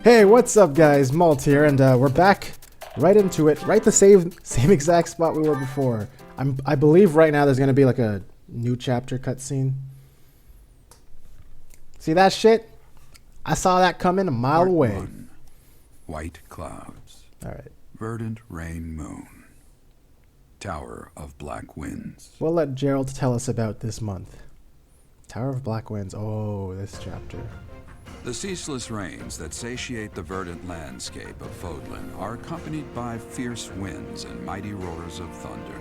Hey, what's up guys? Malt here, and we're back right into it, right the same exact spot we were before. I believe right now there's gonna be like a new chapter cutscene. See that shit? I saw that coming a mile Part away. 1. White clouds. Alright. Verdant rain moon. Tower of black winds. We'll let Gerald tell us about this month. Tower of Black Winds. Oh, this chapter. The ceaseless rains that satiate the verdant landscape of Fodlan are accompanied by fierce winds and mighty roars of thunder.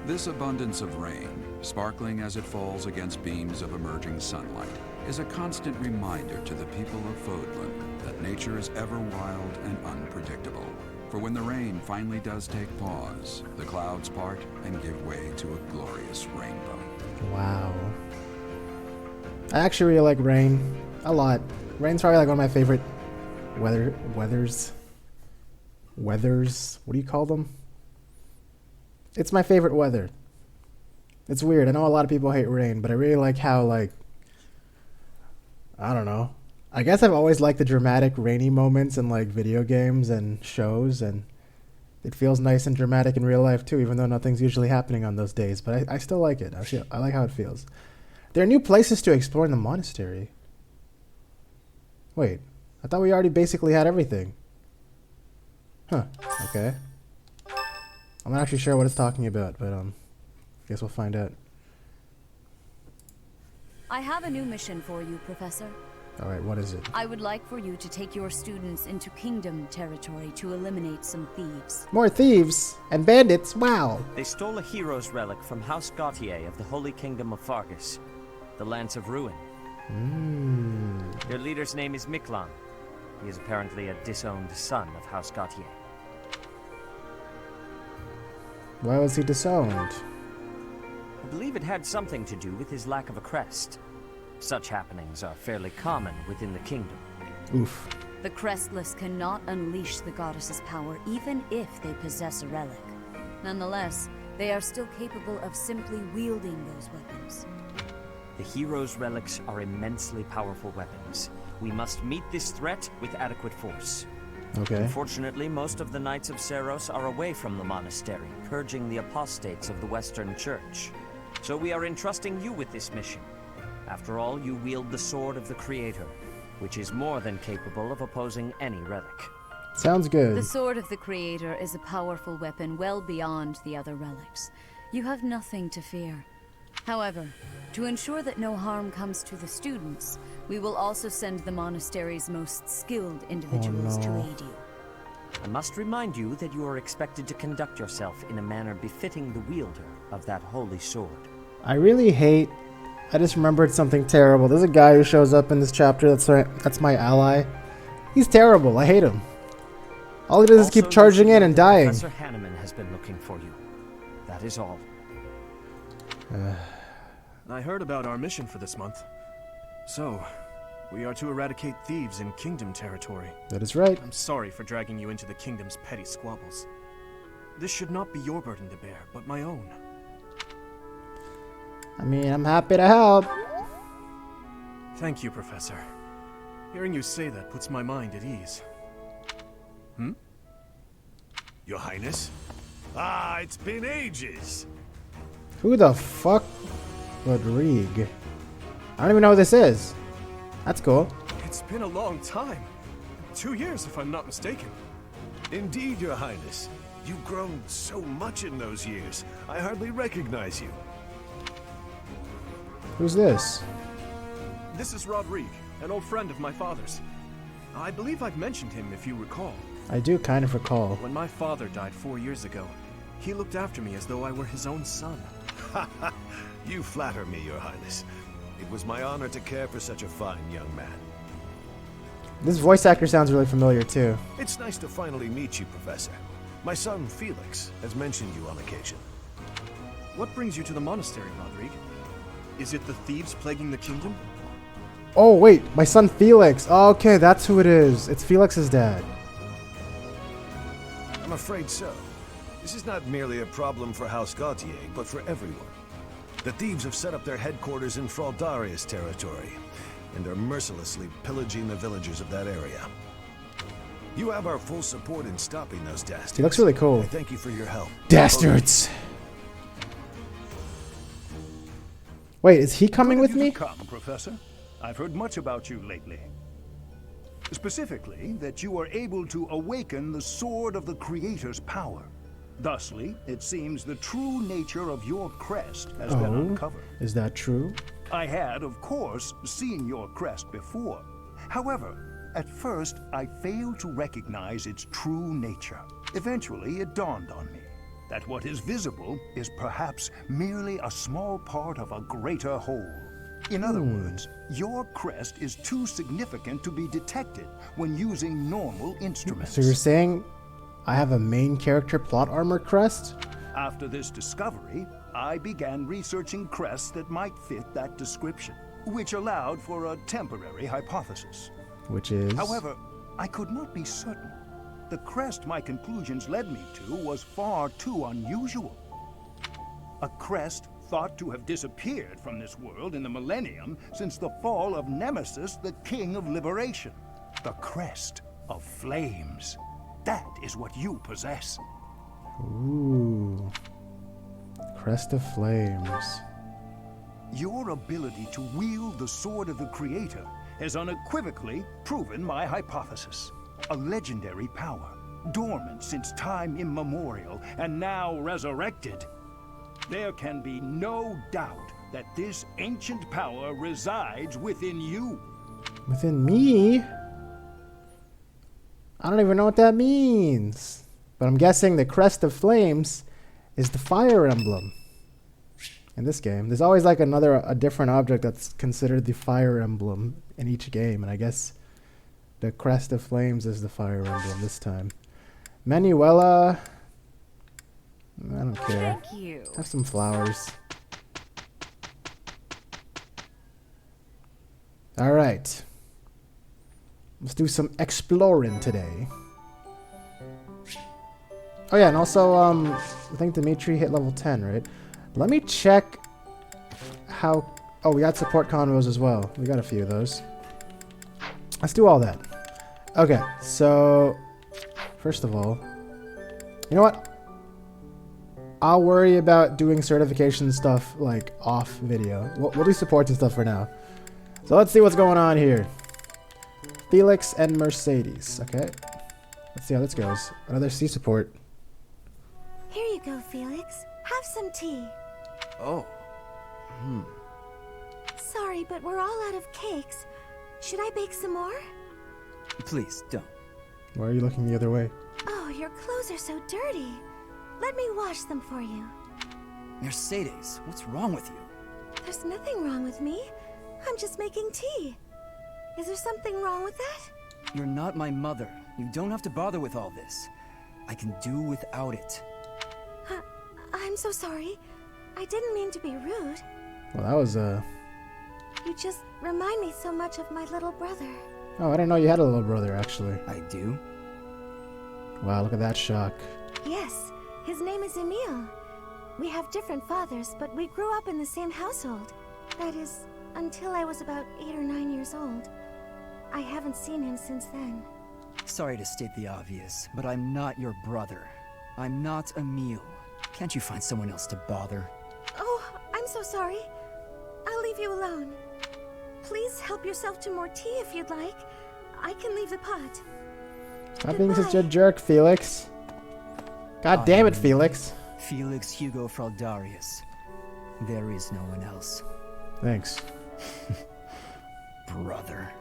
This abundance of rain, sparkling as it falls against beams of emerging sunlight, is a constant reminder to the people of Fodlan that nature is ever wild and unpredictable. For when the rain finally does take pause, the clouds part and give way to a glorious rainbow. Wow. I actually really like rain. A lot. Rain's probably like one of my favorite weathers. What do you call them? It's my favorite weather. It's weird. I know a lot of people hate rain, but I really like how, like, I don't know. I guess I've always liked the dramatic rainy moments in like video games and shows, and it feels nice and dramatic in real life too, even though nothing's usually happening on those days. But I still like it. I like how it feels. There are new places to explore in the monastery. Wait, I thought we already basically had everything. Huh, okay. I'm not actually sure what it's talking about, but guess we'll find out. I have a new mission for you, Professor. Alright, what is it? I would like for you to take your students into Kingdom territory to eliminate some thieves. More thieves and bandits, wow. They stole a hero's relic from House Gautier of the Holy Kingdom of Fargus, the Lance of Ruin. Their leader's name is Miklan. He is apparently a disowned son of House Gautier. Why was he disowned? I believe it had something to do with his lack of a crest. Such happenings are fairly common within the kingdom. Oof. The Crestless cannot unleash the goddess's power even if they possess a relic. Nonetheless, they are still capable of simply wielding those weapons. The hero's relics are immensely powerful weapons. We must meet this threat with adequate force. Okay. Unfortunately, most of the Knights of Seiros are away from the monastery, purging the apostates of the Western Church. So we are entrusting you with this mission. After all, you wield the Sword of the Creator, which is more than capable of opposing any relic. Sounds good. The Sword of the Creator is a powerful weapon well beyond the other relics. You have nothing to fear. However, to ensure that no harm comes to the students, we will also send the monastery's most skilled individuals to aid you. I must remind you that you are expected to conduct yourself in a manner befitting the wielder of that holy sword. I really hate... I just remembered something terrible. There's a guy who shows up in this chapter that's my ally. He's terrible. I hate him. All he does is keep charging in and dying. Professor Hanneman has been looking for you. That is all. I heard about our mission for this month. So, we are to eradicate thieves in Kingdom territory. That is right. I'm sorry for dragging you into the Kingdom's petty squabbles. This should not be your burden to bear, but my own. I mean, I'm happy to help. Thank you, Professor. Hearing you say that puts my mind at ease. Your Highness? Ah, it's been ages. Who the fuck? Rodrigue. I don't even know who this is. That's cool. It's been a long time. 2 years, if I'm not mistaken. Indeed, Your Highness. You've grown so much in those years. I hardly recognize you. Who's this? This is Rodrigue, an old friend of my father's. I believe I've mentioned him, if you recall. I do kind of recall. When my father died 4 years ago, he looked after me as though I were his own son. You flatter me, Your Highness. It was my honor to care for such a fine young man. This voice actor sounds really familiar too. It's nice to finally meet you, Professor. My son, Felix, has mentioned you on occasion. What brings you to the monastery, Rodrigue? Is it the thieves plaguing the kingdom? Oh wait, my son Felix. Oh, okay, that's who it is. It's Felix's dad. I'm afraid so. This is not merely a problem for House Gautier, but for everyone. The thieves have set up their headquarters in Fraldaria's territory. and are mercilessly pillaging the villagers of that area. You have our full support in stopping those dastards. He looks really cool. I thank you for your help. Dastards! Wait, is he coming with me? Come, Professor. I've heard much about you lately. Specifically, that you are able to awaken the sword of the Creator's power. Thusly, it seems the true nature of your crest has been uncovered. Is that true? I had, of course, seen your crest before. However, at first, I failed to recognize its true nature. Eventually, it dawned on me that what is visible is perhaps merely a small part of a greater whole. In other words, your crest is too significant to be detected when using normal instruments. So you're saying I have a main character plot armor crest? After this discovery, I began researching crests that might fit that description, which allowed for a temporary hypothesis. Which is? However, I could not be certain. The crest my conclusions led me to was far too unusual. A crest thought to have disappeared from this world in the millennium since the fall of Nemesis, the King of Liberation. The crest of flames. That is what you possess. Ooh. Crest of Flames. Your ability to wield the sword of the Creator has unequivocally proven my hypothesis. A legendary power, dormant since time immemorial, and now resurrected. There can be no doubt that this ancient power resides within you. Within me? I don't even know what that means. But I'm guessing the Crest of Flames is the fire emblem. In this game, there's always like a different object that's considered the fire emblem in each game, and I guess the Crest of Flames is the fire emblem this time. Manuela, I don't care. Thank you. Have some flowers. All right. Let's do some exploring today. Oh yeah, and also, I think Dimitri hit level 10, right? Let me check how... Oh, we got support convos as well. We got a few of those. Let's do all that. Okay, so... First of all... You know what? I'll worry about doing certification stuff, like, off video. We'll do supports and stuff for now. So let's see what's going on here. Felix and Mercedes. Okay. Let's see how this goes. Another C support. Here you go, Felix. Have some tea. Oh. Sorry, but we're all out of cakes. Should I bake some more? Please, don't. Why are you looking the other way? Oh, your clothes are so dirty. Let me wash them for you. Mercedes, what's wrong with you? There's nothing wrong with me. I'm just making tea. Is there something wrong with that? You're not my mother. You don't have to bother with all this. I can do without it. I'm so sorry. I didn't mean to be rude. Well, that was, You just remind me so much of my little brother. Oh, I didn't know you had a little brother, actually. I do? Wow, look at that shock. Yes, his name is Emile. We have different fathers, but we grew up in the same household. That is, until I was about 8 or 9 years old. I haven't seen him since then. Sorry to state the obvious, but I'm not your brother. I'm not Emile. Can't you find someone else to bother? Oh, I'm so sorry. I'll leave you alone. Please help yourself to more tea if you'd like. I can leave the pot. Stop being such a jerk, Felix. God damn it, Felix. Felix Hugo Fraldarius. There is no one else. Thanks. Brother.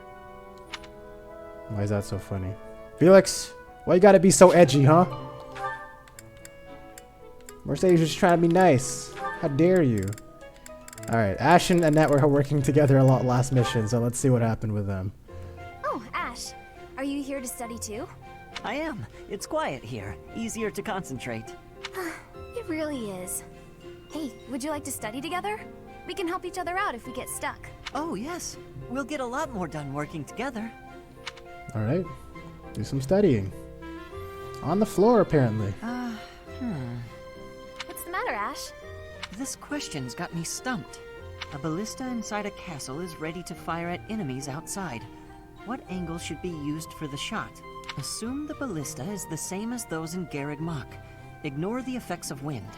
Why is that so funny? Felix, why you gotta be so edgy, huh? Mercedes was just trying to be nice. How dare you? Alright, Ash and Annette were working together a lot last mission, so let's see what happened with them. Oh, Ash. Are you here to study too? I am. It's quiet here. Easier to concentrate. It really is. Hey, would you like to study together? We can help each other out if we get stuck. Oh, yes. We'll get a lot more done working together. Alright, do some studying. On the floor, apparently. What's the matter, Ash? This question's got me stumped. A ballista inside a castle is ready to fire at enemies outside. What angle should be used for the shot? Assume the ballista is the same as those in Garreg Mach. Ignore the effects of wind.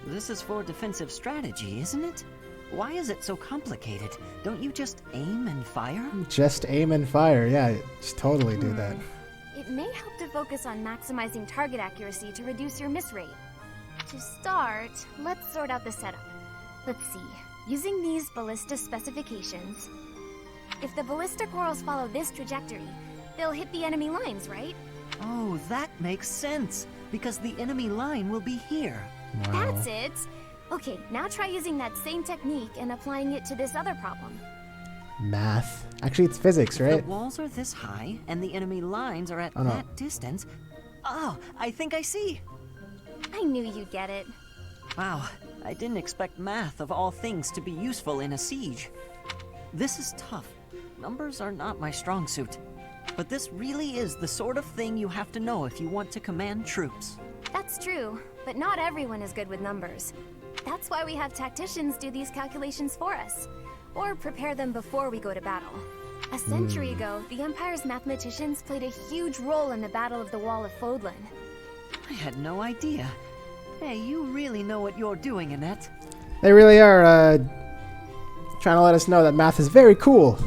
This is for defensive strategy, isn't it? Why is it so complicated? Don't you just aim and fire? Just aim and fire. Yeah, just totally do that. It may help to focus on maximizing target accuracy to reduce your miss rate. To start, let's sort out the setup. Let's see. Using these ballista specifications, if the ballistic whirls follow this trajectory, they'll hit the enemy lines, right? Oh, that makes sense, because the enemy line will be here. Wow. That's it! Okay, now try using that same technique and applying it to this other problem. Math. Actually, it's physics, right? The walls are this high, and the enemy lines are at Oh, no. that distance. Oh, I think I see! I knew you'd get it. Wow, I didn't expect math of all things to be useful in a siege. This is tough. Numbers are not my strong suit. But this really is the sort of thing you have to know if you want to command troops. That's true, but not everyone is good with numbers. That's why we have tacticians do these calculations for us, or prepare them before we go to battle. A century ago, the Empire's mathematicians played a huge role in the Battle of the Wall of Fodlan. I had no idea. Hey, you really know what you're doing, Annette. They really are trying to let us know that math is very cool.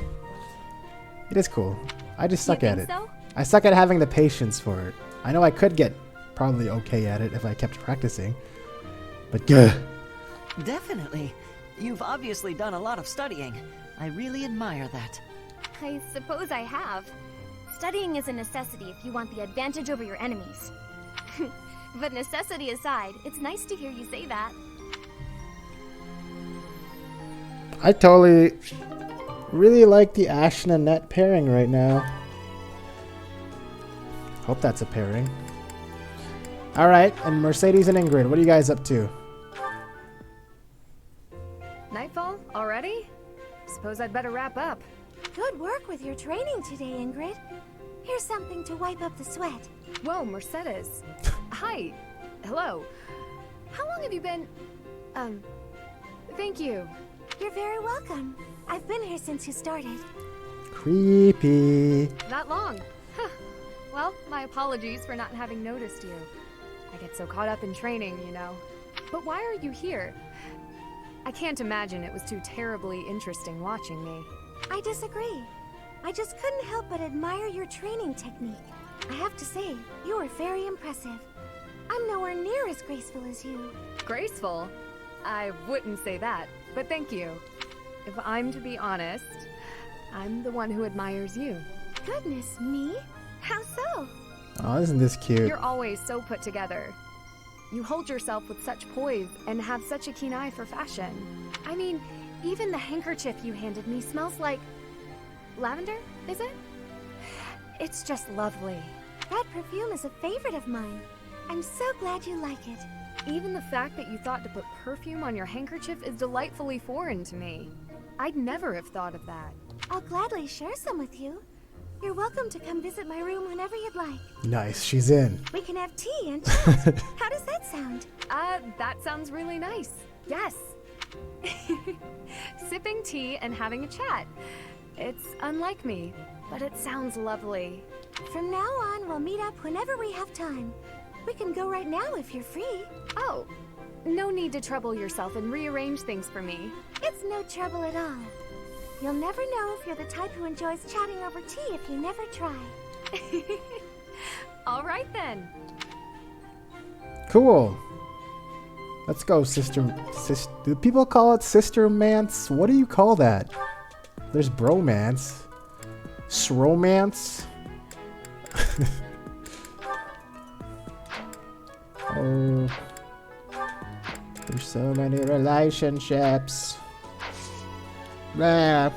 It is cool. I just suck at it. So? I suck at having the patience for it. I know I could get probably okay at it if I kept practicing. But Definitely. You've obviously done a lot of studying. I really admire that. I suppose I have. Studying is a necessity if you want the advantage over your enemies. But necessity aside, it's nice to hear you say that. I totally really like the Ash and Annette pairing right now. Hope that's a pairing. Alright, and Mercedes and Ingrid, what are you guys up to? Nightfall? Already? Suppose I'd better wrap up. Good work with your training today, Ingrid. Here's something to wipe up the sweat. Whoa, Mercedes. Hi. Hello. How long have you been... Thank you. You're very welcome. I've been here since you started. Creepy. Not long. Huh. Well, my apologies for not having noticed you. I get so caught up in training, you know. But why are you here? I can't imagine it was too terribly interesting watching me. I disagree. I just couldn't help but admire your training technique. I have to say, you were very impressive. I'm nowhere near as graceful as you. Graceful? I wouldn't say that, but thank you. If I'm to be honest, I'm the one who admires you. Goodness me? How so? Oh, isn't this cute? You're always so put together. You hold yourself with such poise and have such a keen eye for fashion. I mean, even the handkerchief you handed me smells like... lavender, is it? It's just lovely. That perfume is a favorite of mine. I'm so glad you like it. Even the fact that you thought to put perfume on your handkerchief is delightfully foreign to me. I'd never have thought of that. I'll gladly share some with you. You're welcome to come visit my room whenever you'd like. Nice, she's in. We can have tea and chat. How does that sound? That sounds really nice. Yes. Sipping tea and having a chat. It's unlike me, but it sounds lovely. From now on, we'll meet up whenever we have time. We can go right now if you're free. Oh, no need to trouble yourself and rearrange things for me. It's no trouble at all. You'll never know if you're the type who enjoys chatting over tea if you never try. All right then. Cool. Let's go, sister. Do people call it sister-mance? What do you call that? There's bromance. Sromance. Oh. There's so many relationships. Blah. Yeah,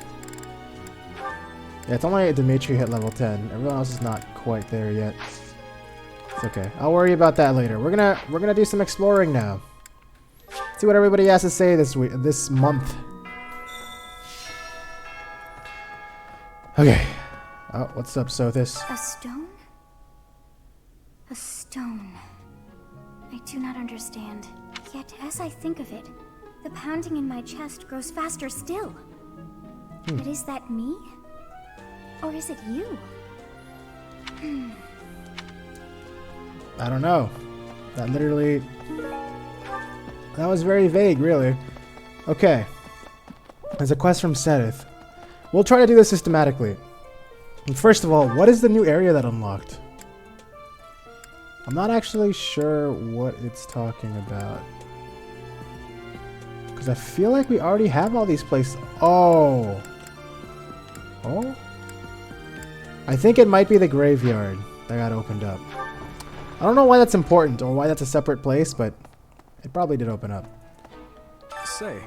it's only Dimitri hit level 10. Everyone else is not quite there yet. It's okay. I'll worry about that later. We're gonna do some exploring now. See what everybody has to say this month. Okay. Oh, what's up, Sothis? A stone? A stone. I do not understand. Yet, as I think of it, The pounding in my chest grows faster still. But is that me? Or is it you? I don't know. That literally... That was very vague, really. Okay. There's a quest from Sedith. We'll try to do this systematically. And first of all, what is the new area that unlocked? I'm not actually sure what it's talking about. Because I feel like we already have all these places. Oh. Oh? I think it might be the graveyard that got opened up. I don't know why that's important or why that's a separate place, but it probably did open up. Say,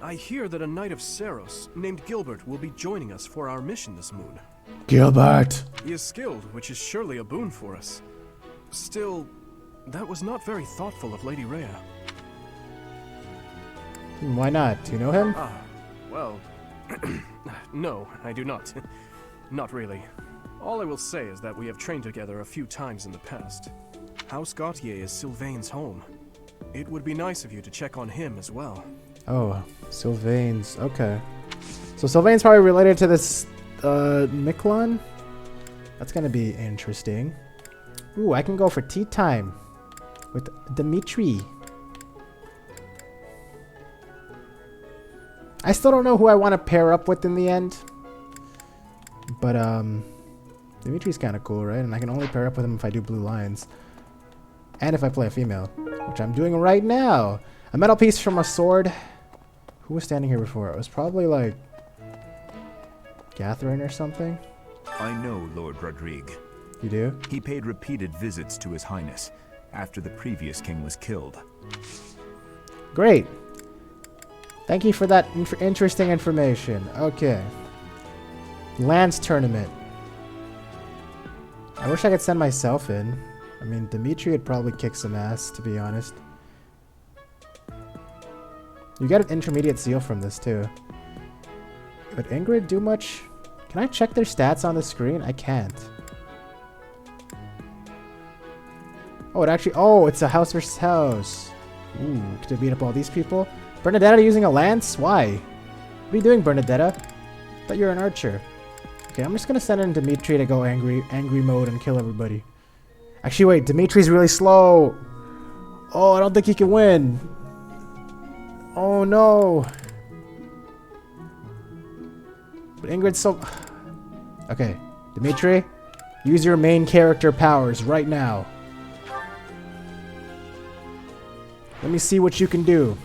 I hear that a knight of Seros named Gilbert will be joining us for our mission this moon. Gilbert! He is skilled, which is surely a boon for us. Still, that was not very thoughtful of Lady Rhea. Why not? Do you know him? Ah, well... no, I do not. Not really. All I will say is that we have trained together a few times in the past. House Gautier is Sylvain's home. It would be nice of you to check on him as well. Oh, Sylvain's. Okay. So Sylvain's probably related to this, Miklon? That's gonna be interesting. Ooh, I can go for tea time with Dimitri. I still don't know who I want to pair up with in the end. But, Dimitri's kind of cool, right? And I can only pair up with him if I do blue lines. And if I play a female, which I'm doing right now. A metal piece from a sword. Who was standing here before? It was probably like Catherine or something. I know Lord Rodrigue. You do? He paid repeated visits to His Highness after the previous king was killed. Great. Thank you for that interesting information. Okay. Lance tournament. I wish I could send myself in. I mean, Dimitri would probably kick some ass, to be honest. You get an intermediate seal from this, too. Would Ingrid do much? Can I check their stats on the screen? I can't. Oh, it actually... Oh, it's a house versus house. Ooh, could I beat up all these people? Bernadetta using a lance? Why? What are you doing, Bernadetta? I thought you were an archer. Okay, I'm just gonna send in Dimitri to go angry mode and kill everybody. Actually, wait, Dimitri's really slow. Oh, I don't think he can win. Oh, no. But Ingrid's so... Okay, Dimitri, use your main character powers right now. Let me see what you can do.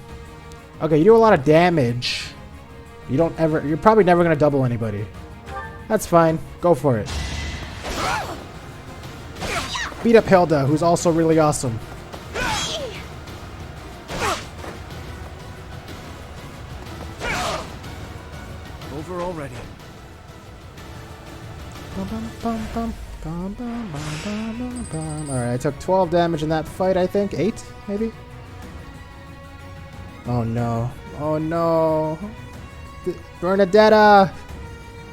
Okay, you do a lot of damage. You don't ever... You're probably never gonna double anybody. That's fine. Go for it. Beat up Hilda, who's also really awesome. Over already. Alright, I took 12 damage in that fight, I think. 8, maybe? Oh no. Oh no. Bernadetta!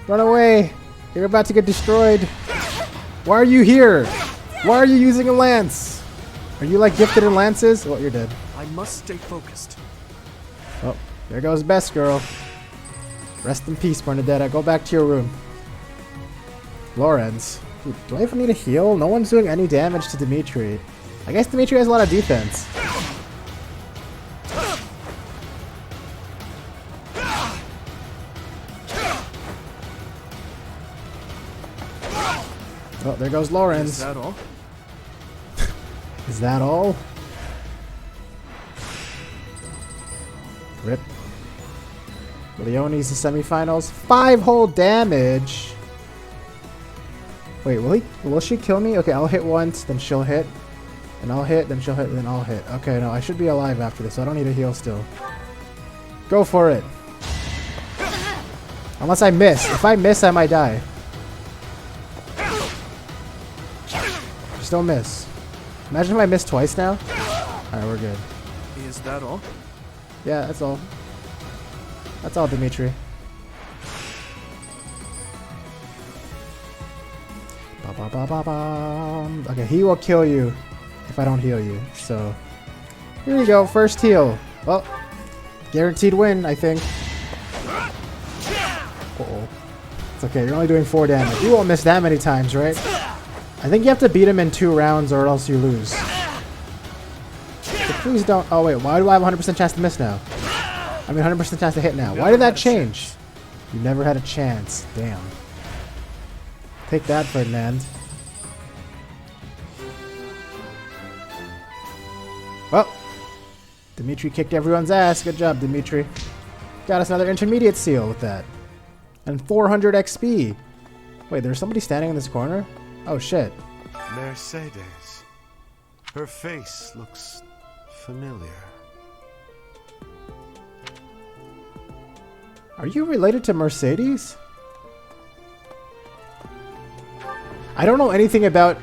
Run away! You're about to get destroyed. Why are you here? Why are you using a lance? Are you like gifted in lances? Well, you're dead. I must stay focused. Oh, there goes Best Girl. Rest in peace, Bernadetta. Go back to your room. Lorenz. Dude, do I even need a heal? No one's doing any damage to Dimitri. I guess Dimitri has a lot of defense. Oh, there goes Lorenz. Is that all? Is that all? Rip. Leone's the semifinals. 5 whole damage. Wait, will she kill me? Okay, I'll hit once, then she'll hit. And I'll hit, then she'll hit, then I'll hit. Okay, no, I should be alive after this, so I don't need a heal still. Go for it. Unless I miss. If I miss, I might die. Just don't miss. Imagine if I miss twice now. Alright, we're good. Is that all? Yeah, that's all. That's all, Dimitri. Ba -ba -ba -ba -ba. Okay, he will kill you if I don't heal you. So, here you go, first heal. Well, Guaranteed win, I think. Uh-oh. It's okay, you're only doing 4 damage. You won't miss that many times, right? I think you have to beat him in 2 rounds or else you lose. So please don't... Oh wait, why do I have 100% chance to miss now? I mean 100% chance to hit now. Why did that change? You never had a chance. Damn. Take that, Ferdinand. Well, Dimitri kicked everyone's ass. Good job, Dimitri. Got us another intermediate seal with that. And 400 XP. Wait, there's somebody standing in this corner? Oh, shit. Mercedes. Her face looks familiar. Are you related to Mercedes? I don't know anything about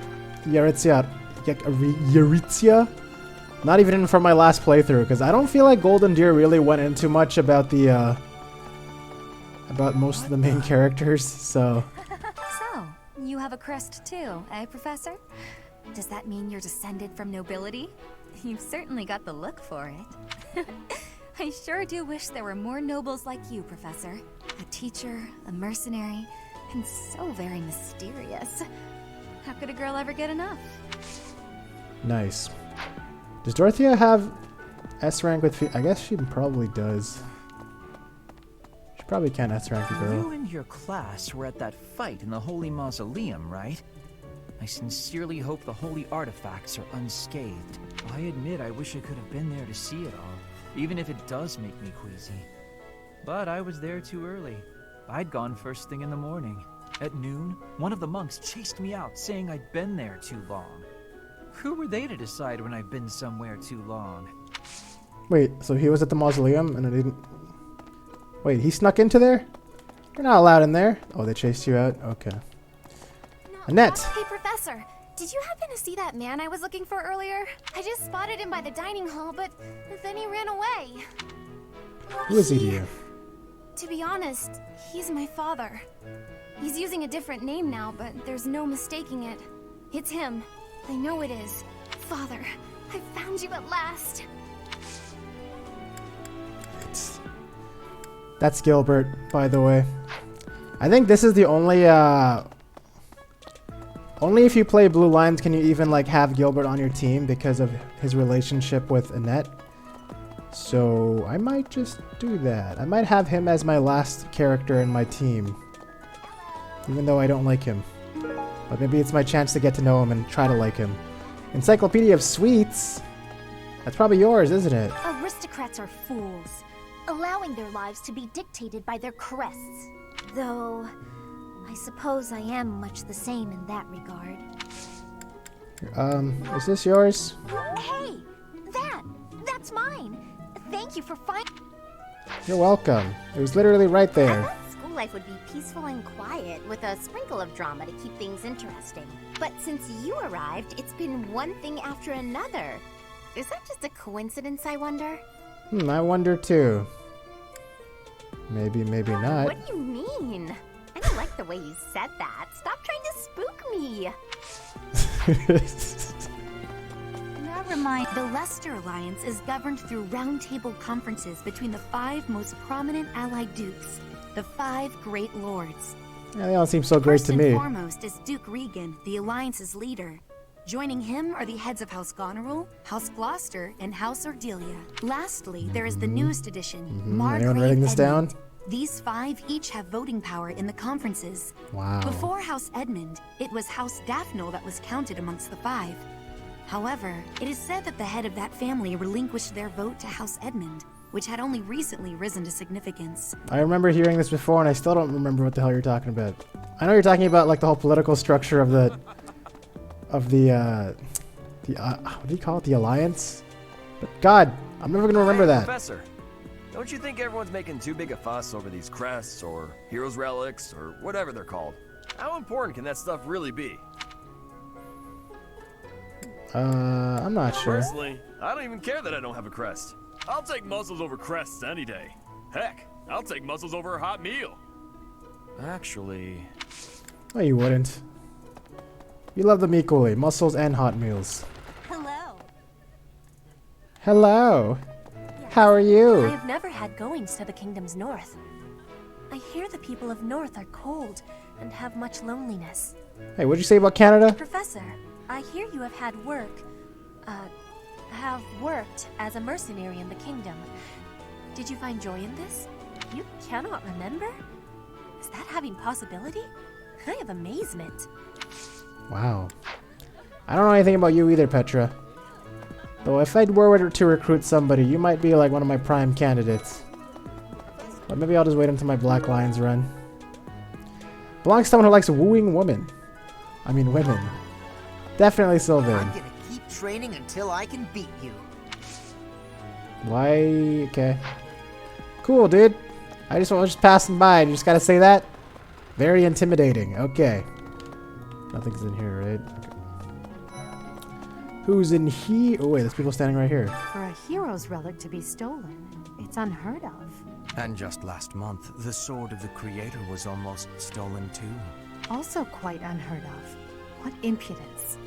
Yaritsia. Not even from my last playthrough, because I don't feel like Golden Deer really went into much about the, about most of the main characters, so... So, you have a crest too, eh, Professor? Does that mean you're descended from nobility? You've certainly got the look for it. I sure do wish there were more nobles like you, Professor. A teacher, a mercenary, and so very mysterious. How could a girl ever get enough? Nice. Does Dorothea have S rank with I guess she probably does. She probably can S rank a girl. You and your class were at that fight in the Holy Mausoleum, right? I sincerely hope the holy artifacts are unscathed. I admit I wish I could have been there to see it all, even if it does make me queasy. But I was there too early. I'd gone first thing in the morning. At noon, one of the monks chased me out, saying I'd been there too long. Who were they to decide when I've been somewhere too long? Wait, so he was at the mausoleum and I didn't... Wait, he snuck into there? You're not allowed in there. Oh, they chased you out? Okay. Annette! Hey, Professor, did you happen to see that man I was looking for earlier? I just spotted him by the dining hall, but then he ran away. Who is he to you? To be honest, he's my father. He's using a different name now, but there's no mistaking it. It's him. I know it is. Father, I found you at last. That's Gilbert, by the way. I think this is the only, only if you play Blue Lines can you even, like, have Gilbert on your team because of his relationship with Annette. So, I might just do that. I might have him as my last character in my team. Even though I don't like him. But maybe it's my chance to get to know him and try to like him. Encyclopedia of Sweets? That's probably yours, isn't it? Aristocrats are fools, allowing their lives to be dictated by their crests. Though, I suppose I am much the same in that regard. Is this yours? Hey! That's mine! Thank you for finding... You're welcome. It was literally right there. School life would be peaceful and quiet, with a sprinkle of drama to keep things interesting. But since you arrived, it's been one thing after another. Is that just a coincidence, I wonder? I wonder too. Maybe, maybe not. What do you mean? I don't like the way you said that. Stop trying to spook me. Never mind. The Leicester Alliance is governed through roundtable conferences between the 5 most prominent allied dukes, the 5 great lords. Yeah, they all seem so great to me. First and foremost is Duke Regan, the Alliance's leader. Joining him are the heads of House Goneril, House Gloucester, and House Ordelia. Lastly, there is the newest addition, Margrave Anyone writing this down? These 5 each have voting power in the conferences. Wow. Before House Edmund, it was House Daphne that was counted amongst the 5. However, it is said that the head of that family relinquished their vote to House Edmund, which had only recently risen to significance. I remember hearing this before, and I still don't remember what the hell you're talking about. I know you're talking about like the whole political structure of the, what do you call it? The Alliance? But God, I'm never gonna remember that. Professor, don't you think everyone's making too big a fuss over these crests or heroes relics or whatever they're called? How important can that stuff really be? I'm not sure. Personally, I don't even care that I don't have a crest. I'll take muscles over crests any day. Heck, I'll take muscles over a hot meal. Actually... No, you wouldn't. You love them equally, muscles and hot meals. Hello. Hello. How are you? I have never had goings to the kingdom's north. I hear the people of North are cold and have much loneliness. Hey, what'd you say about Canada? Professor, I hear you have had have worked as a mercenary in the kingdom. Did you find joy in this? You cannot remember? Is that having possibility? I have amazement. Wow. I don't know anything about you either, Petra. Though if I were to recruit somebody, you might be like one of my prime candidates. But maybe I'll just wait until my Black Lions run. Belongs to someone who likes wooing women. I mean women. Definitely Sylvain. I'm gonna keep training until I can beat you. Why? Okay. Cool, dude. I was just passing by. You just gotta say that? Very intimidating. Okay. Nothing's in here, right? Who's in here? Oh, wait, there's people standing right here. For a hero's relic to be stolen, it's unheard of. And just last month, the sword of the Creator was almost stolen too. Also quite unheard of. What impudence.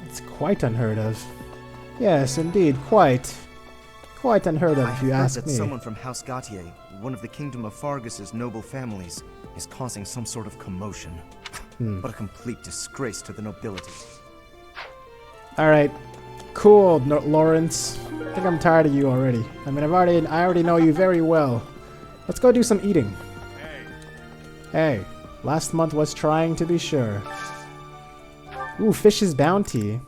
It's quite unheard of. Yes, indeed, quite. Quite unheard of, if you ask that me. Someone from House Gautier, one of the Kingdom of Fargus's noble families, is causing some sort of commotion. But a complete disgrace to the nobility. Alright. Cool, Lawrence. I think I'm tired of you already. I mean, I already know you very well. Let's go do some eating. Hey. Last month was trying to be sure. Ooh, Fish's Bounty.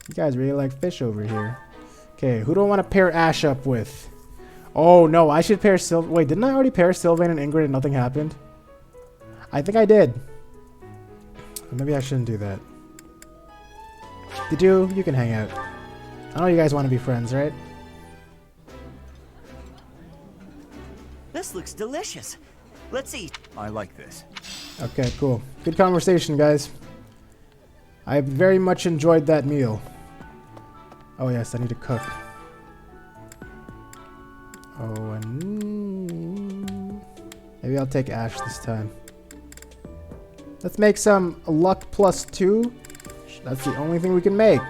You guys really like fish over here. Okay, who do I want to pair Ash up with? Oh, no, I should pair Wait, didn't I already pair Sylvain and Ingrid and nothing happened? I think I did. Maybe I shouldn't do that. Did you? You can hang out. I know you guys want to be friends, right? This looks delicious. Let's eat. I like this. Okay, cool. Good conversation, guys. I very much enjoyed that meal. Oh, yes, I need to cook. Oh, and maybe I'll take Ash this time. Let's make some luck +2. That's the only thing we can make.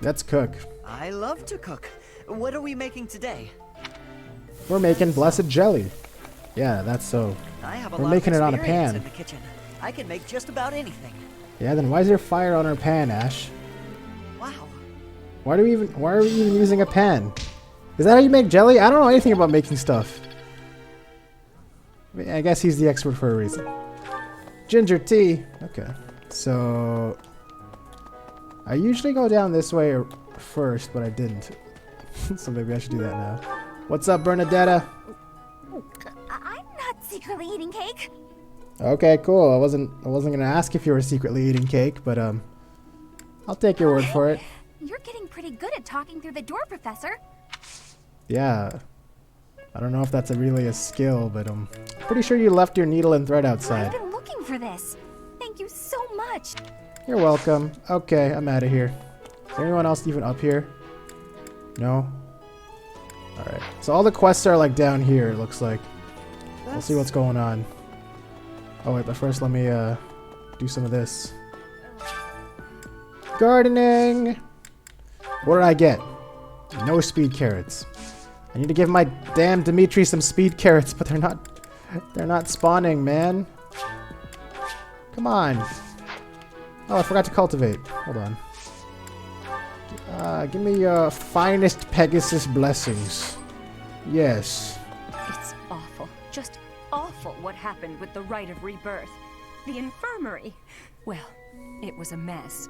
Let's cook. I love to cook. What are we making today? We're making blessed jelly. Yeah, that's so. I have a We're lot making of it on a experience pan. in the kitchen. I can make just about anything. Yeah, then why is there fire on our pan, Ash? Wow. Why are we even using a pan? Is that how you make jelly? I don't know anything about making stuff. I guess he's the expert for a reason. Ginger tea. Okay. So I usually go down this way first, but I didn't. So maybe I should do that now. What's up, Bernadetta? I'm not secretly eating cake. Okay, cool. I wasn't gonna ask if you were secretly eating cake, but I'll take your word for it. You're getting pretty good at talking through the door, Professor. Yeah. I don't know if that's really a skill, but I'm pretty sure you left your needle and thread outside. I've been looking for this. Thank you so much. You're welcome. Okay, I'm out of here. Is there anyone else even up here? No? Alright. So all the quests are like down here, it looks like. We'll see what's going on. Oh wait, but first let me do some of this. Gardening! What did I get? No speed carrots. I need to give my damn Dimitri some speed carrots, but they're not spawning, man. Come on. Oh, I forgot to cultivate. Hold on. Give me your finest Pegasus blessings. Yes. It's awful. Just awful what happened with the Rite of Rebirth. The infirmary. Well, it was a mess.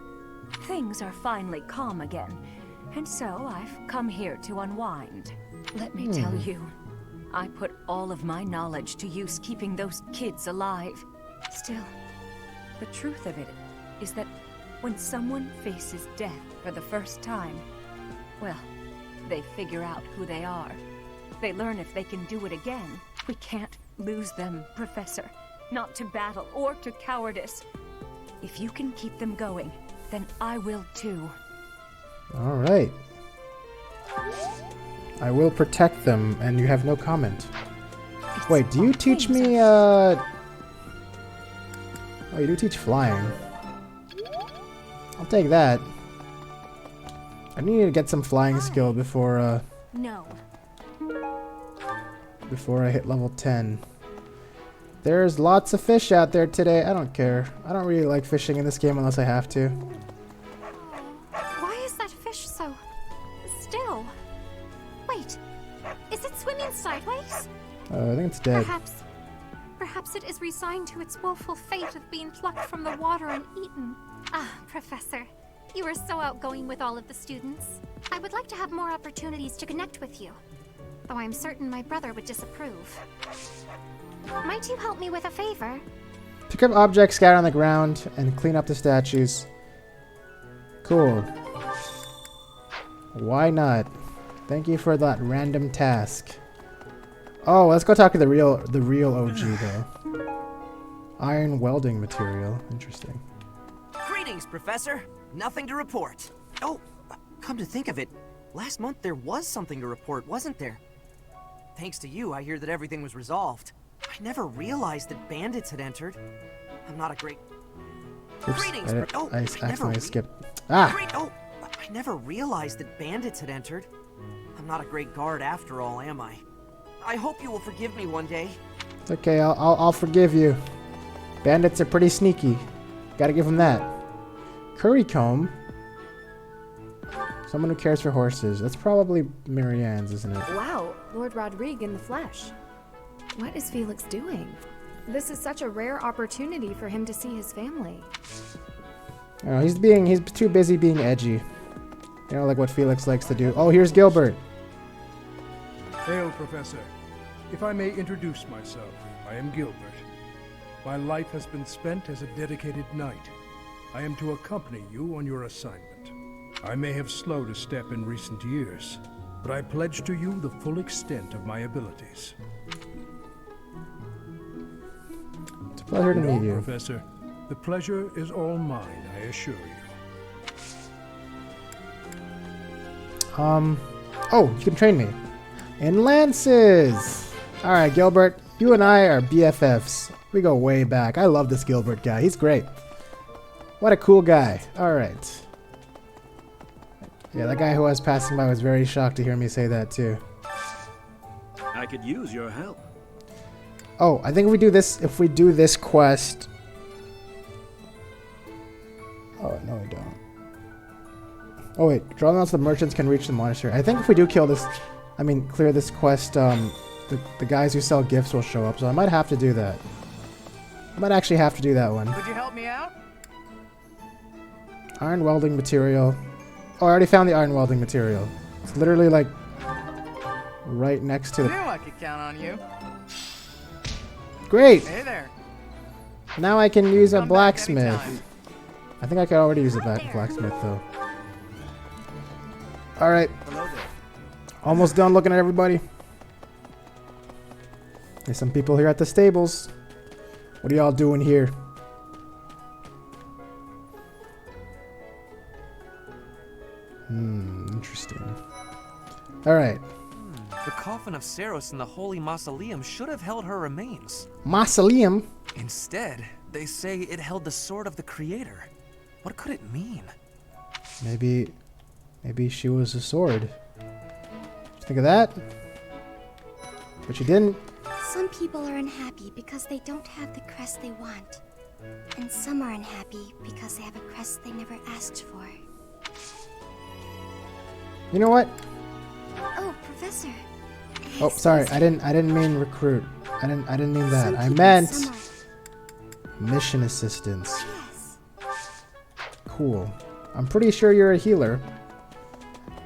Things are finally calm again. And so I've come here to unwind. Let me tell you, I put all of my knowledge to use keeping those kids alive. Still, the truth of it is that when someone faces death for the first time, well, they figure out who they are. They learn if they can do it again. We can't lose them, Professor. Not to battle or to cowardice. If you can keep them going, then I will too. Alright. I will protect them, and you have no comment. Wait, do you teach me, Oh, you do teach flying. I'll take that. I need to get some flying skill before No. before I hit level 10. There's lots of fish out there today. I don't care. I don't really like fishing in this game unless I have to. Why is that fish so still? Wait, is it swimming sideways? I think it's dead. Perhaps it is resigned to its woeful fate of being plucked from the water and eaten. Ah, Professor, you are so outgoing with all of the students. I would like to have more opportunities to connect with you, though I'm certain my brother would disapprove. Might you help me with a favor? Pick up objects scattered on the ground and clean up the statues. Cool. Why not? Thank you for that random task. Oh, let's go talk to the real OG though. Iron welding material. Interesting. Greetings, Professor. Nothing to report. Oh, come to think of it, last month there was something to report, wasn't there? Thanks to you, I hear that everything was resolved. I never realized that bandits had entered. I'm not a great... Oops, Greetings, I accidentally skipped. Ah! I never realized that bandits had entered. I'm not a great guard after all, am I? I hope you will forgive me one day. It's okay, I'll forgive you. Bandits are pretty sneaky. Gotta give them that. Curry comb. Someone who cares for horses. That's probably Marianne's, isn't it? Wow, Lord Rodrigue in the flesh. What is Felix doing? This is such a rare opportunity for him to see his family. Oh, he's too busy being edgy. You know, like what Felix likes to do. Oh, here's Gilbert. Hail, Professor. If I may introduce myself, I am Gilbert. My life has been spent as a dedicated knight. I am to accompany you on your assignment. I may have slowed a step in recent years, but I pledge to you the full extent of my abilities. It's a pleasure to meet you. Professor, the pleasure is all mine, I assure you. Oh, you can train me. In lances! Alright, Gilbert, you and I are BFFs. We go way back. I love this Gilbert guy. He's great. What a cool guy. Alright. Yeah, that guy who I was passing by was very shocked to hear me say that too. I could use your help. Oh, I think if we do this quest... Oh, no we don't. Oh wait, draw amounts the merchants can reach the monastery. I think if we do clear this quest, the guys who sell gifts will show up, so I might have to do that. I might actually have to do that one. Would you help me out? Iron welding material. Oh, I already found the iron welding material. It's literally like right next to Knew the... I could count on you. Great! Hey there. Now I can use a Come back blacksmith. anytime. I think I could already use a blacksmith though. Alright. Almost done looking at everybody. There's some people here at the stables. What are y'all doing here? Interesting. Alright. The coffin of Saros in the Holy Mausoleum should have held her remains. Mausoleum? Instead, they say it held the sword of the Creator. What could it mean? Maybe she was a sword. Did you think of that? But you didn't. Some people are unhappy because they don't have the crest they want. And some are unhappy because they have a crest they never asked for. You know what? Oh, Professor. Oh, sorry. I didn't mean recruit. I didn't mean that. I meant mission assistance. Yes. Cool. I'm pretty sure you're a healer.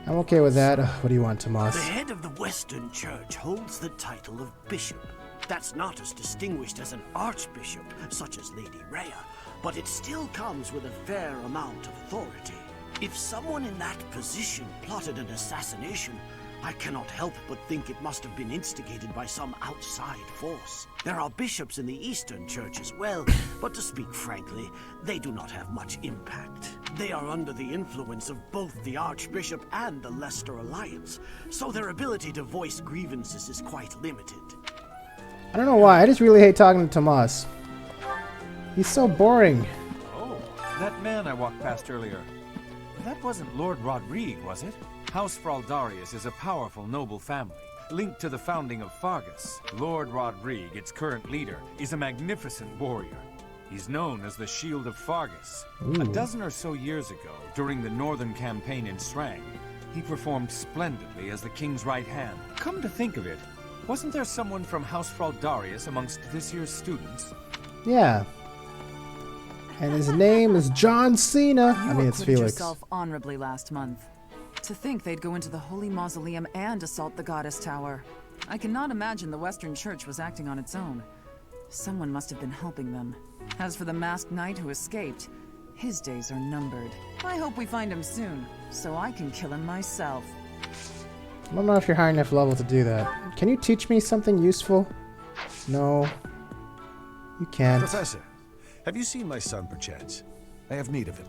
I'm okay with that. What do you want, Tomas? The head of the Western Church holds the title of bishop. That's not as distinguished as an archbishop, such as Lady Rhea, but it still comes with a fair amount of authority. If someone in that position plotted an assassination, I cannot help but think it must have been instigated by some outside force. There are bishops in the Eastern Church as well, but to speak frankly, they do not have much impact. They are under the influence of both the Archbishop and the Leicester Alliance, so their ability to voice grievances is quite limited. I don't know why. I just really hate talking to Tomas. He's so boring. Oh, that man I walked past earlier. That wasn't Lord Rodrigue, was it? House Fraldarius is a powerful noble family, linked to the founding of Fargus. Lord Rodrigue, its current leader, is a magnificent warrior. He's known as the Shield of Fargus. Ooh. A dozen or so years ago, during the Northern Campaign in Strang, he performed splendidly as the king's right hand. Come to think of it, wasn't there someone from House Fraldarius amongst this year's students? Yeah. And his name is John Cena. I mean, it's acquitted Felix. yourself honorably last month. To think they'd go into the Holy Mausoleum and assault the Goddess Tower. I cannot imagine the Western Church was acting on its own. Someone must have been helping them. As for the masked knight who escaped, his days are numbered. I hope we find him soon, so I can kill him myself. I don't know if you're high enough level to do that. Can you teach me something useful? No. You can't. Professor, have you seen my son perchance? I have need of him.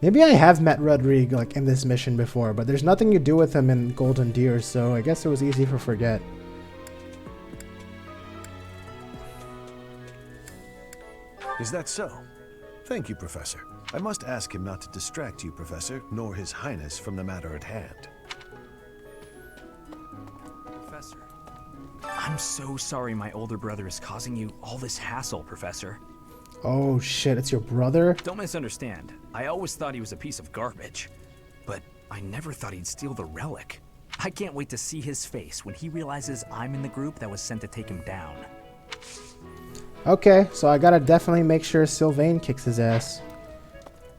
Maybe I have met Rodrigue like in this mission before, but there's nothing you do with him in Golden Deer, so I guess it was easy to forget. Is that so? Thank you, Professor. I must ask him not to distract you, Professor, nor His Highness from the matter at hand. Professor. I'm so sorry my older brother is causing you all this hassle, Professor. Oh shit, it's your brother? Don't misunderstand. I always thought he was a piece of garbage. But I never thought he'd steal the relic. I can't wait to see his face when he realizes I'm in the group that was sent to take him down. Okay, so I gotta definitely make sure Sylvain kicks his ass.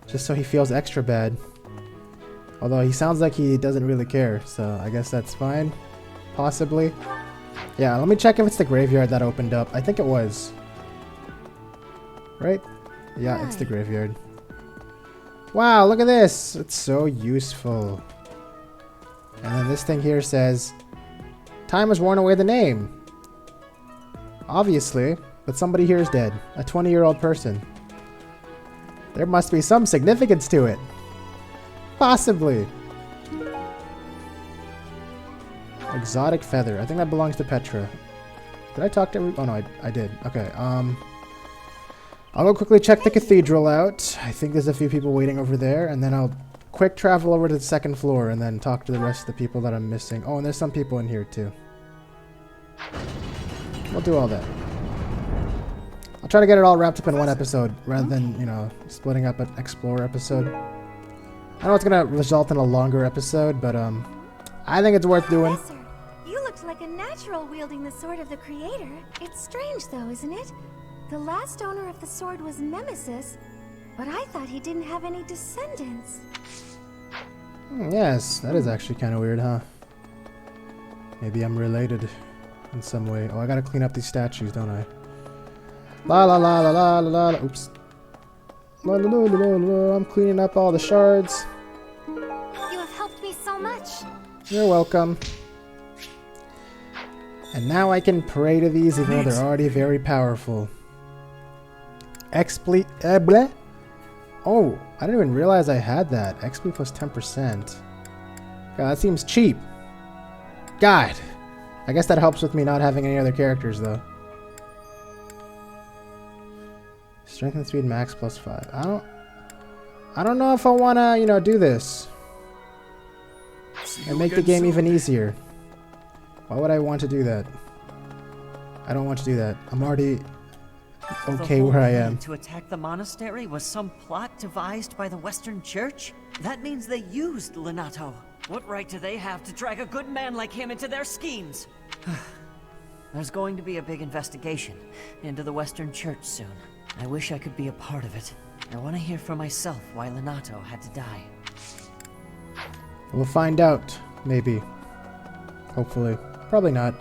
Just so he feels extra bad. Although he sounds like he doesn't really care, so I guess that's fine. Possibly. Yeah, let me check if it's the graveyard that opened up. I think it was. Right? Yeah, it's the graveyard. Wow, look at this! It's so useful. And then this thing here says, time has worn away the name. Obviously, but somebody here is dead. A 20-year-old person. There must be some significance to it. Possibly. Exotic feather. I think that belongs to Petra. Did I talk to everyone? Oh no, I did. Okay, I'll go quickly check the cathedral out. I think there's a few people waiting over there, and then I'll quick travel over to the second floor and then talk to the rest of the people that I'm missing. Oh, and there's some people in here too. We'll do all that. I'll try to get it all wrapped up in one episode rather than, you know, splitting up an Explorer episode. I know it's gonna result in a longer episode, but I think it's worth doing. Professor, you looked like a natural wielding the sword of the Creator. It's strange though, isn't it? The last owner of the sword was Nemesis, but I thought he didn't have any descendants. Yes, that is actually kind of weird, huh? Maybe I'm related in some way. Oh, I gotta clean up these statues, don't I? La la la la la la la. Oops. La la la la la. I'm cleaning up all the shards. You have helped me so much. You're welcome. And now I can pray to these, even though they're already very powerful. Emblem? Oh, I didn't even realize I had that. XP plus 10%. God, that seems cheap. God. I guess that helps with me not having any other characters, though. Strength and speed max plus 5. I don't know if I want to, you know, do this. And make the game even easier. Why would I want to do that? I don't want to do that. I'm already okay where I am. To attack the monastery was some plot devised by the Western Church? That means they used Lenato. What right do they have to drag a good man like him into their schemes? There's going to be a big investigation into the Western Church soon. I wish I could be a part of it. I want to hear for myself why Lenato had to die. We'll find out, maybe. Hopefully. Probably not.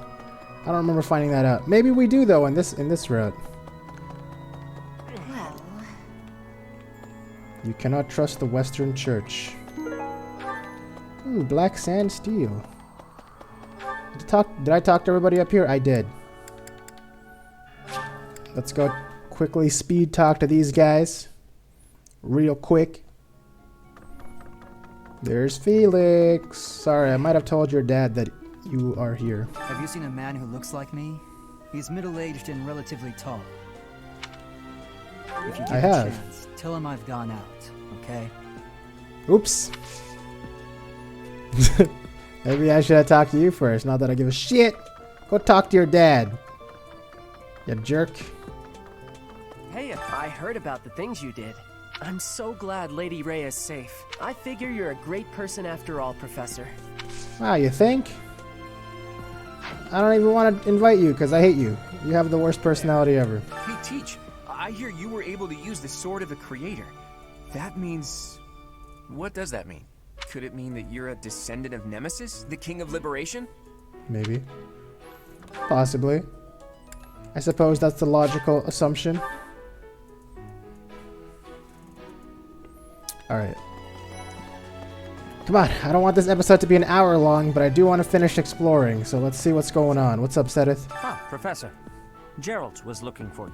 I don't remember finding that out. Maybe we do though in this route. Well, You cannot trust the Western Church. Ooh, black sand steel. Did I talk to everybody up here? I did. Let's go quickly speed talk to these guys. Real quick. There's Felix. Sorry, I might have told your dad that you are here. Have you seen a man who looks like me? He's middle-aged and relatively tall. If you get I have. a chance, tell him I've gone out, okay? Oops. Maybe I should have talked to you first. Not that I give a shit. Go talk to your dad. You jerk. Hey, I heard about the things you did. I'm so glad Lady Rhea is safe. I figure you're a great person after all, Professor. Wow, you think? I don't even want to invite you because I hate you. You have the worst personality ever. Hey, Teach, I hear you were able to use the Sword of the Creator. That means... What does that mean? Could it mean that you're a descendant of Nemesis, the King of Liberation? Maybe. Possibly. I suppose that's the logical assumption. Alright. Come on, I don't want this episode to be an hour long, but I do want to finish exploring, so let's see what's going on. What's up, Sedith? Ah, Professor. Geralt was looking for you.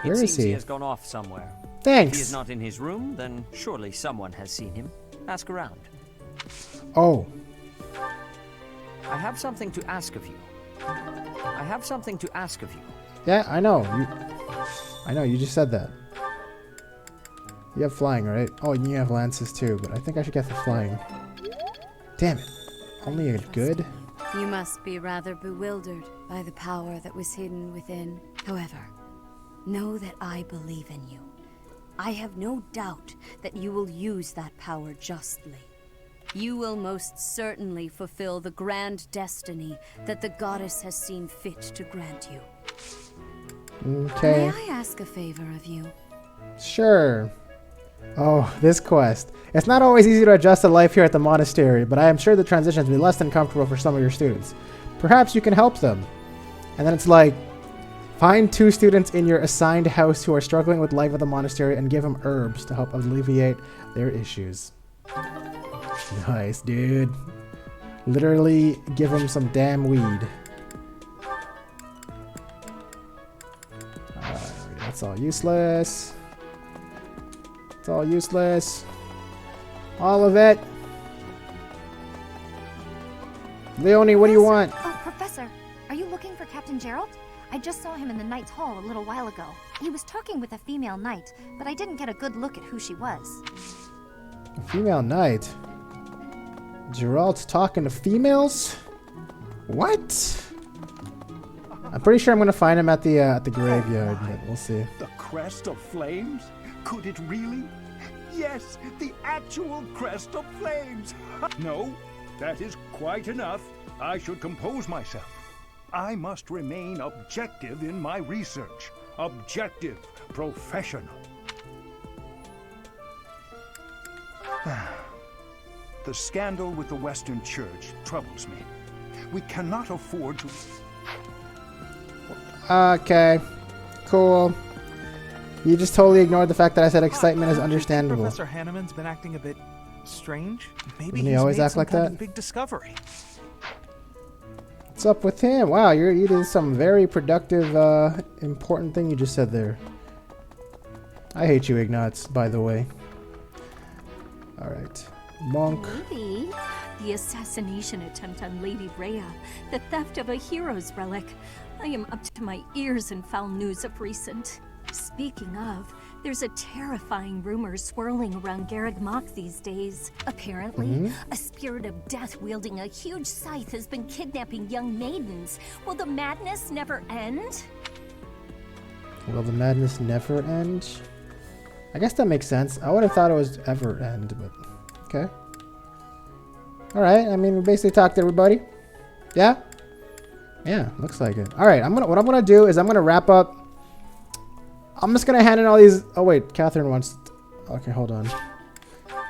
Where It is seems he? he has gone off somewhere. Thanks. If he is not in his room, then surely someone has seen him. Ask around. Oh. I have something to ask of you. I have something to ask of you. Yeah, I know. I know, you just said that. You have flying, right? Oh, and you have lances too, but I think I should get the flying. Damn it. Only a good? You must be rather bewildered by the power that was hidden within. However, know that I believe in you. I have no doubt that you will use that power justly. You will most certainly fulfill the grand destiny that the goddess has seen fit to grant you. Okay. May I ask a favor of you? Sure. Oh, this quest. It's not always easy to adjust to life here at the monastery, but I am sure the transitions will be less than comfortable for some of your students. Perhaps you can help them. And then it's like, find 2 students in your assigned house who are struggling with life at the monastery and give them herbs to help alleviate their issues. Nice, dude. Literally give them some damn weed. That's all useless. It's all useless. All of it. Leonie, what do you want? Oh, Professor, are you looking for Captain Gerald? I just saw him in the Knight's Hall a little while ago. He was talking with a female knight, but I didn't get a good look at who she was. A female knight? Gerald's talking to females? What? I'm pretty sure I'm gonna find him at the graveyard, but we'll see. The crest of flames? Could it really? Yes, the actual crest of flames! No, that is quite enough. I should compose myself. I must remain objective in my research. Objective, professional. The scandal with the Western Church troubles me. We cannot afford to... Okay. Cool. You just totally ignored the fact that I said excitement is understandable. Professor Hanneman's been acting a bit strange. Maybe Doesn't he he's always made act some like kind that? of big discovery. What's up with him? Wow, you did some very productive, important thing you just said there. I hate you, Ignatz, by the way. Alright. Monk. Maybe the assassination attempt on Lady Rhea, the theft of a hero's relic. I am up to my ears in foul news of recent. Speaking of, there's a terrifying rumor swirling around Garreg Mach these days. Apparently, a spirit of death wielding a huge scythe has been kidnapping young maidens. Will the madness never end? Will the madness never end? I guess that makes sense. I would have thought it was ever end, but okay. Alright, I mean, we basically talked to everybody. Yeah? Yeah, looks like it. Alright, what I'm gonna do is I'm gonna wrap up. I'm just gonna hand in all these. Oh wait, Catherine wants. Okay, hold on.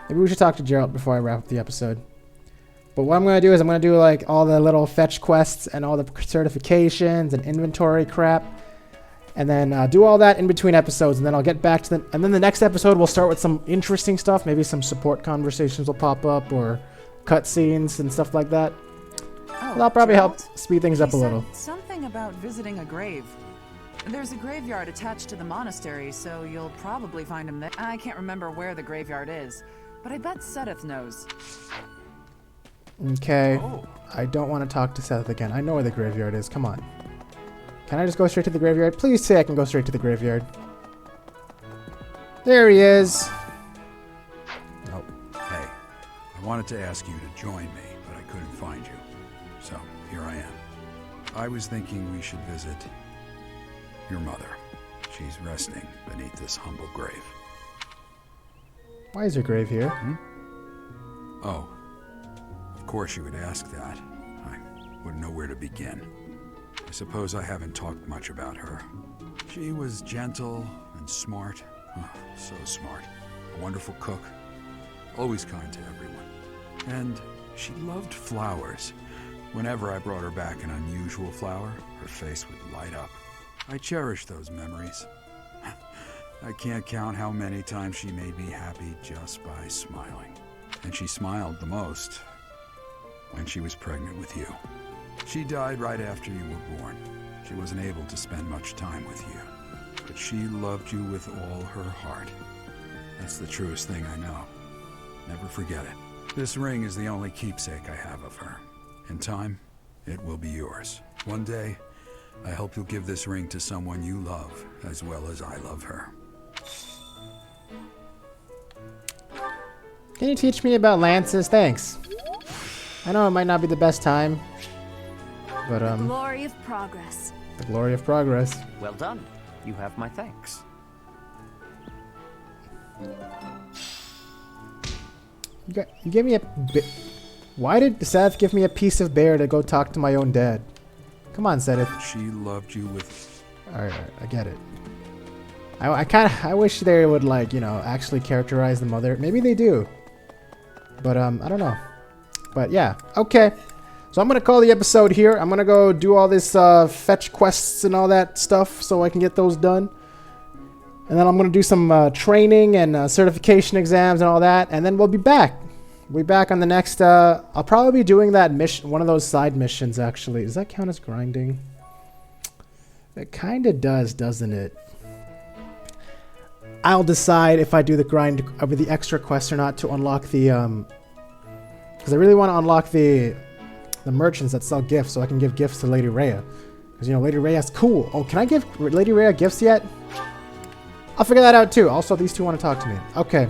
Maybe we should talk to Gerald before I wrap up the episode. But what I'm gonna do is I'm gonna do like all the little fetch quests and all the certifications and inventory crap, and then do all that in between episodes, and then I'll get back to them. And then the next episode we'll start with some interesting stuff. Maybe some support conversations will pop up or cutscenes and stuff like that. Oh, That'll probably Gerald? help speed things up a He said little. Something about visiting a grave. There's a graveyard attached to the monastery, so you'll probably find him there. I can't remember where the graveyard is, but I bet Sedith knows. Okay. I don't want to talk to Seth again. I know where the graveyard is. Come on. Can I just go straight to the graveyard? Please say I can go straight to the graveyard. There he is. I wanted to ask you to join me, but I couldn't find you. So, here I am. I was thinking we should visit your mother. She's resting beneath this humble grave. Why is your grave here? Oh, of course you would ask that. I wouldn't know where to begin. I suppose I haven't talked much about her. She was gentle and smart. Oh, so smart. A wonderful cook. Always kind to everyone. And she loved flowers. Whenever I brought her back an unusual flower, her face would light up. I cherish those memories. I can't count how many times she made me happy just by smiling. And she smiled the most when she was pregnant with you. She died right after you were born. She wasn't able to spend much time with you, but she loved you with all her heart. That's the truest thing I know. Never forget it. This ring is the only keepsake I have of her. In time, it will be yours. One day, I hope you'll give this ring to someone you love as well as I love her. Can you teach me about lances? Thanks. I know it might not be the best time, but Glory of progress. the glory of progress. Well done. You have my thanks. You gave me a bit. Why did Seth give me a piece of bear to go talk to my own dad? Come on, Seth. She loved you with... Alright, I get it. I wish they would, like, you know, actually characterize the mother. Maybe they do. But, I don't know. But, yeah. Okay. So I'm going to call the episode here. I'm going to go do all this fetch quests and all that stuff so I can get those done. And then I'm going to do some training and certification exams and all that. And then we'll be back. We'll be back on the next... I'll probably be doing that mission, one of those side missions, actually. Does that count as grinding? It kind of does, doesn't it? I'll decide if I do the grind with the extra quest or not to unlock the... Because I really want to unlock the merchants that sell gifts so I can give gifts to Lady Rhea. Because, you know, Lady Rhea's cool. Oh, can I give Lady Rhea gifts yet? I'll figure that out too. Also, these two want to talk to me. Okay.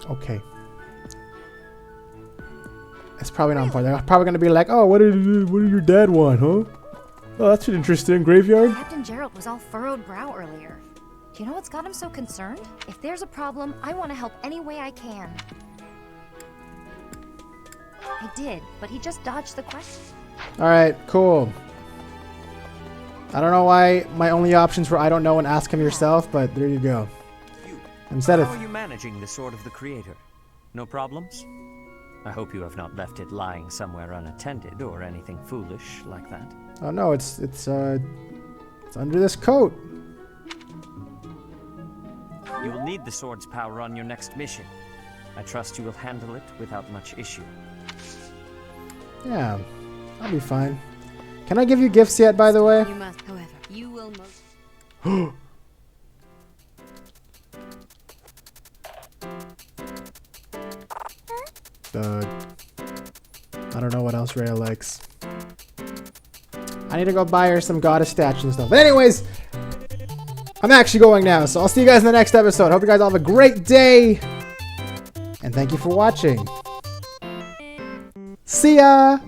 Okay. It's probably not important. They're probably going to be like, oh, what did your dad want, huh? Oh, that's interesting. Graveyard? Captain Gerald was all furrowed brow earlier. Do you know what's got him so concerned? If there's a problem, I want to help any way I can. I did, but he just dodged the question. Alright, cool. I don't know why my only options were I don't know and ask him yourself, but there you go. Instead How are you managing the Sword of the Creator? No problems? I hope you have not left it lying somewhere unattended or anything foolish like that. Oh no, it's under this coat. You will need the sword's power on your next mission. I trust you will handle it without much issue. Yeah, I'll be fine. Can I give you gifts yet, by the way? You must, however, you will most... I don't know what else Rhea likes. I need to go buy her some goddess statues and stuff. But anyways, I'm actually going now, so I'll see you guys in the next episode. Hope you guys all have a great day. And thank you for watching. See ya!